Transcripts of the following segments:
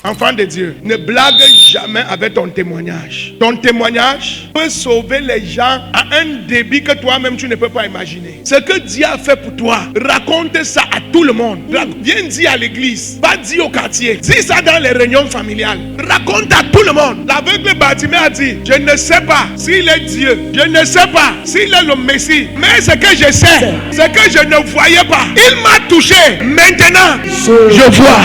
Enfant de Dieu, ne blague jamais avec ton témoignage. Ton témoignage peut sauver les gens à un débit que toi-même tu ne peux pas imaginer. Ce que Dieu a fait pour toi, raconte ça à tout le monde. Viens dire à l'église, pas dire au quartier. Dis ça dans les réunions familiales. Raconte à tout le monde. L'aveugle Bartimée a dit, je ne sais pas s'il est Dieu. Je ne sais pas s'il est le Messie. Mais ce que je sais, c'est que je ne voyais pas. Il m'a touché. Maintenant, je vois.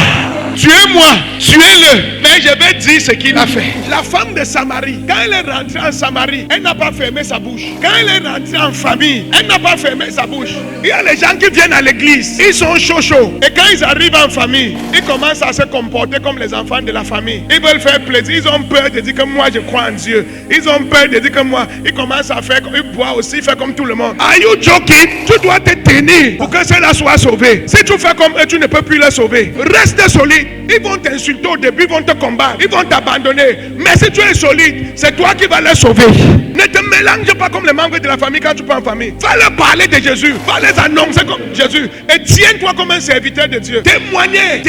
Tuez-moi, tuez-le. Mais je vais dire ce qu'il a fait. La femme de Samarie, quand elle est rentrée en Samarie, elle n'a pas fermé sa bouche. Quand elle est rentrée en famille, elle n'a pas fermé sa bouche. Il y a les gens qui viennent à l'église, ils sont chauds. Et quand ils arrivent en famille, ils commencent à se comporter comme les enfants de la famille. Ils veulent faire plaisir, ils ont peur de dire que moi je crois en Dieu. Ils ont peur de dire que moi, ils commencent à faire, ils boivent aussi, faire comme tout le monde. Are you joking? Tu dois te tenir pour que cela soit sauvé. Si tu fais comme eux, tu ne peux plus les sauver. Reste solide. Ils vont t'insulter au début, ils vont te combattre, ils vont t'abandonner. Mais si tu es solide, c'est toi qui vas les sauver. Ne te mélange pas comme les membres de la famille quand tu pars en famille. Va leur parler de Jésus, va les annoncer comme Jésus. Et tiens-toi comme un serviteur de Dieu. Témoigner.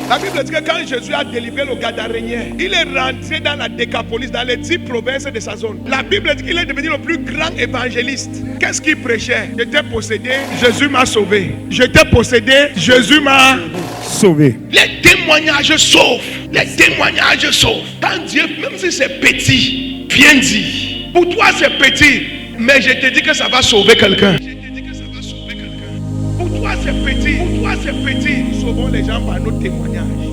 La Bible dit que quand Jésus a délivré le Gadarénien, il est rentré dans la Décapolis, dans les 10 provinces de sa zone. La Bible dit qu'il est devenu le plus grand évangéliste. Qu'est-ce qu'il prêchait? J'étais possédé, Jésus m'a sauvé. J'étais possédé, Jésus m'a sauvé. Les témoignages sauvent. Les témoignages sauvent. Quand Dieu, même si c'est petit, viens dire. Pour toi c'est petit, mais je te dis que ça va sauver quelqu'un. Pour toi c'est petit. Sauvons les gens par nos témoignages.